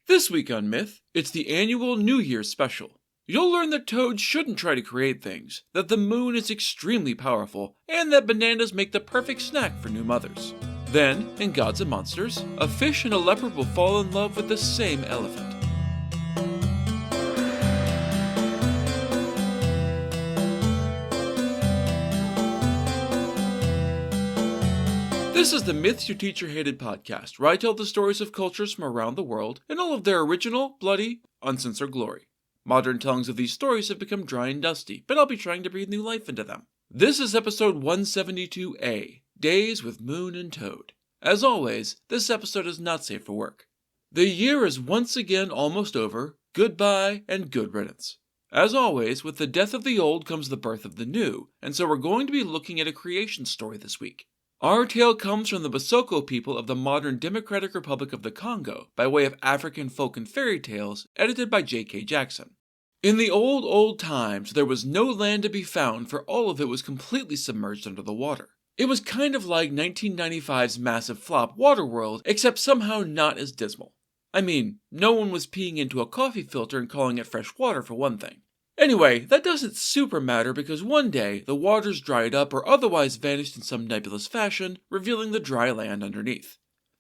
This week on Myth, it's the annual New Year's special. You'll learn that toads shouldn't try to create things, that the moon is extremely powerful, and that bananas make the perfect snack for new mothers. Then, in Gods and Monsters, a fish and a leopard will fall in love with the same elephant. This is the Myths Your Teacher Hated podcast, where I tell the stories of cultures from around the world in all of their original, bloody, uncensored glory. Modern tellings of these stories have become dry and dusty, but I'll be trying to breathe new life into them. This is episode 172A, Days with Moon and Toad. As always, this episode is not safe for work. The year is once again almost over. Goodbye and good riddance. As always, with the death of the old comes the birth of the new, and so we're going to be looking at a creation story this week. Our tale comes from the Basoko people of the modern Democratic Republic of the Congo by way of African folk and fairy tales, edited by J.K. Jackson. In the old times, there was no land to be found, for all of it was completely submerged under the water. It was kind of like 1995's massive flop Waterworld, except somehow not as dismal. I mean, no one was peeing into a coffee filter and calling it fresh water for one thing. Anyway, that doesn't super matter because one day, the waters dried up or otherwise vanished in some nebulous fashion, revealing the dry land underneath.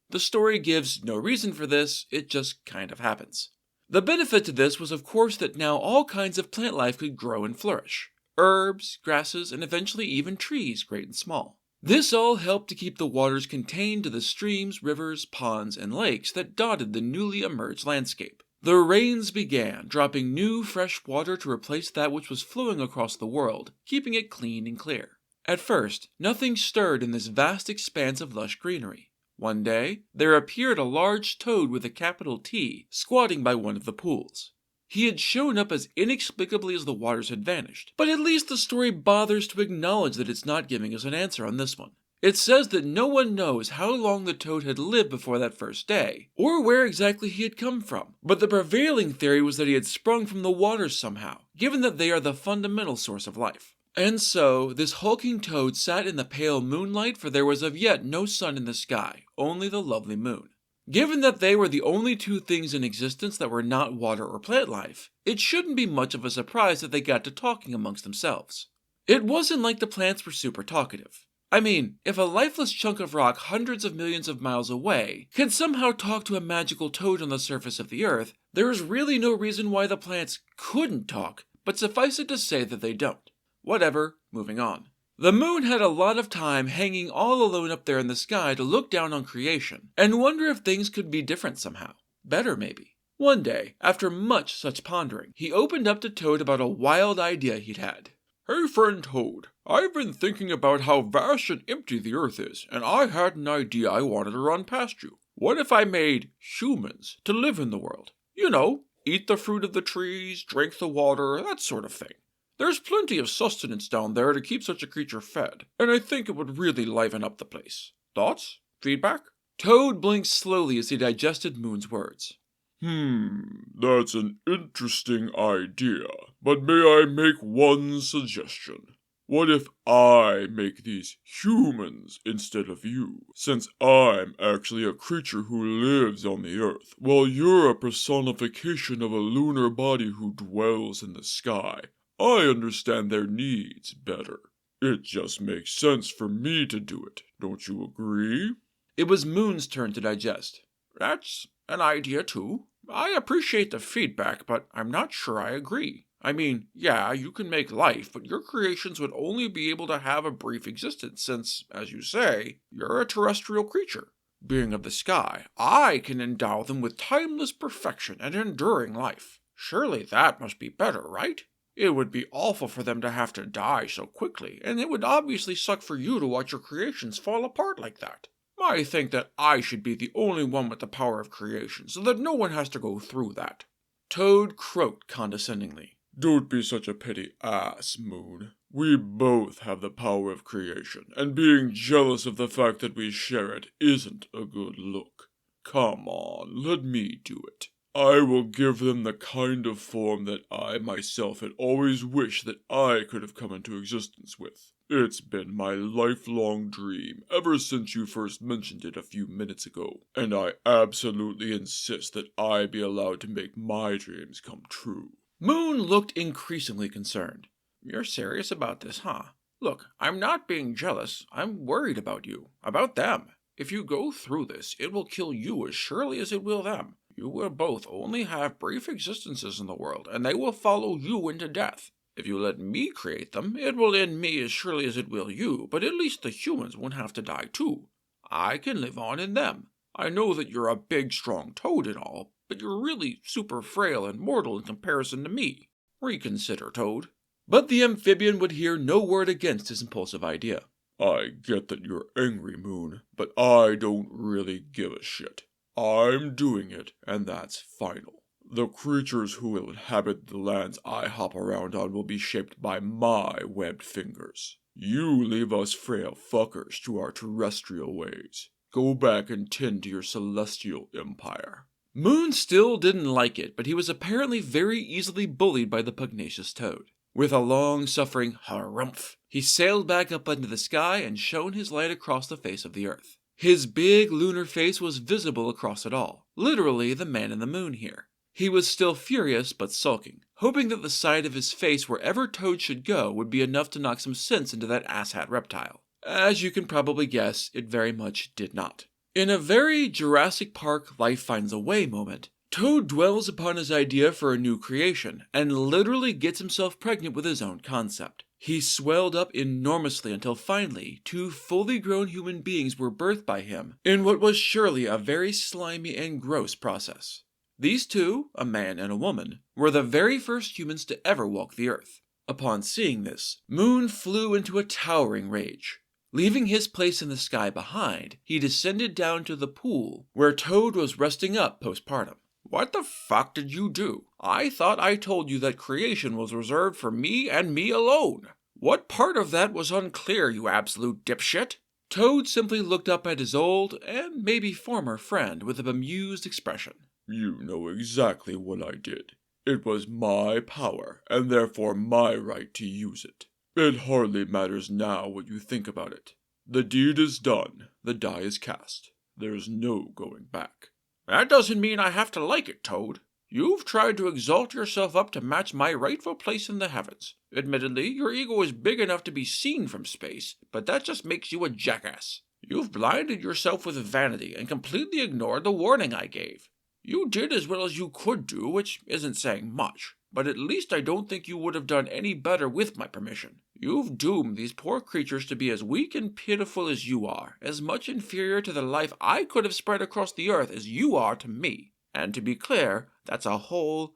The story gives no reason for this, it just kind of happens. The benefit to this was of course that now all kinds of plant life could grow and flourish. Herbs, grasses, and eventually even trees, great and small. This all helped to keep the waters contained to the streams, rivers, ponds, and lakes that dotted the newly emerged landscape. The rains began, dropping new, fresh water to replace that which was flowing across the world, keeping it clean and clear. At first, nothing stirred in this vast expanse of lush greenery. One day, there appeared a large toad with a capital T, squatting by one of the pools. He had shown up as inexplicably as the waters had vanished, but at least the story bothers to acknowledge that it's not giving us an answer on this one. It says that no one knows how long the toad had lived before that first day, or where exactly he had come from, but the prevailing theory was that he had sprung from the waters somehow, given that they are the fundamental source of life. And so, this hulking toad sat in the pale moonlight, for there was of yet no sun in the sky, only the lovely moon. Given that they were the only two things in existence that were not water or plant life, it shouldn't be much of a surprise that they got to talking amongst themselves. It wasn't like the plants were super talkative. I mean, if a lifeless chunk of rock hundreds of millions of miles away can somehow talk to a magical toad on the surface of the earth, there is really no reason why the plants couldn't talk, but suffice it to say that they don't. Whatever, moving on. The moon had a lot of time hanging all alone up there in the sky to look down on creation, and wonder if things could be different somehow. Better maybe. One day, after much such pondering, he opened up to Toad about a wild idea he'd had. "Hey friend Toad, I've been thinking about how vast and empty the earth is, and I had an idea I wanted to run past you. What if I made humans to live in the world? You know, eat the fruit of the trees, drink the water, that sort of thing. There's plenty of sustenance down there to keep such a creature fed, and I think it would really liven up the place. Thoughts? Feedback?" Toad blinked slowly as he digested Moon's words. That's an interesting idea, but may I make one suggestion? What if I make these humans instead of you, since I'm actually a creature who lives on the earth, while you're a personification of a lunar body who dwells in the sky? I understand their needs better. It just makes sense for me to do it, don't you agree? It was Moon's turn to digest. "That's an idea too. I appreciate the feedback, but I'm not sure I agree. I mean, yeah, you can make life, but your creations would only be able to have a brief existence since, as you say, you're a terrestrial creature. Being of the sky, I can endow them with timeless perfection and enduring life. Surely that must be better, right? It would be awful for them to have to die so quickly, and it would obviously suck for you to watch your creations fall apart like that. I think that I should be the only one with the power of creation, so that no one has to go through that." Toad croaked condescendingly. Don't be such a petty ass, Moon. We both have the power of creation, and being jealous of the fact that we share it isn't a good look. Come on, let me do it. I will give them the kind of form that I myself had always wished that I could have come into existence with. It's been my lifelong dream ever since you first mentioned it a few minutes ago, and I absolutely insist that I be allowed to make my dreams come true. Moon looked increasingly concerned. You're serious about this, huh? Look, I'm not being jealous. I'm worried about you, about them. If you go through this, it will kill you as surely as it will them. You will both only have brief existences in the world, and they will follow you into death. If you let me create them, it will end me as surely as it will you, but at least the humans won't have to die too. I can live on in them. I know that you're a big, strong toad and all, but you're really super frail and mortal in comparison to me. Reconsider, Toad. But the amphibian would hear no word against his impulsive idea. I get that you're angry, Moon, but I don't really give a shit. I'm doing it, and that's final. The creatures who will inhabit the lands I hop around on will be shaped by my webbed fingers. You leave us frail fuckers to our terrestrial ways. Go back and tend to your celestial empire. Moon still didn't like it, but he was apparently very easily bullied by the pugnacious toad. With a long-suffering harumph, he sailed back up into the sky and shone his light across the face of the earth. His big lunar face was visible across it all, literally the man in the moon here. He was still furious but sulking, hoping that the sight of his face wherever Toad should go would be enough to knock some sense into that asshat reptile. As you can probably guess, it very much did not. In a very Jurassic Park life finds a way moment, Toad dwells upon his idea for a new creation, and literally gets himself pregnant with his own concept. He swelled up enormously until finally 2 fully grown human beings were birthed by him in what was surely a very slimy and gross process. These 2, a man and a woman, were the very first humans to ever walk the earth. Upon seeing this, Moon flew into a towering rage. Leaving his place in the sky behind, he descended down to the pool where Toad was resting up postpartum. What the fuck did you do? I thought I told you that creation was reserved for me and me alone. What part of that was unclear, you absolute dipshit? Toad simply looked up at his old, and maybe former friend with a bemused expression. You know exactly what I did. It was my power, and therefore my right to use it. It hardly matters now what you think about it. The deed is done, the die is cast. There's no going back. That doesn't mean I have to like it, Toad. You've tried to exalt yourself up to match my rightful place in the heavens. Admittedly, your ego is big enough to be seen from space, but that just makes you a jackass. You've blinded yourself with vanity and completely ignored the warning I gave. You did as well as you could do, which isn't saying much, but at least I don't think you would have done any better with my permission. You've doomed these poor creatures to be as weak and pitiful as you are, as much inferior to the life I could have spread across the earth as you are to me. And to be clear, that's a whole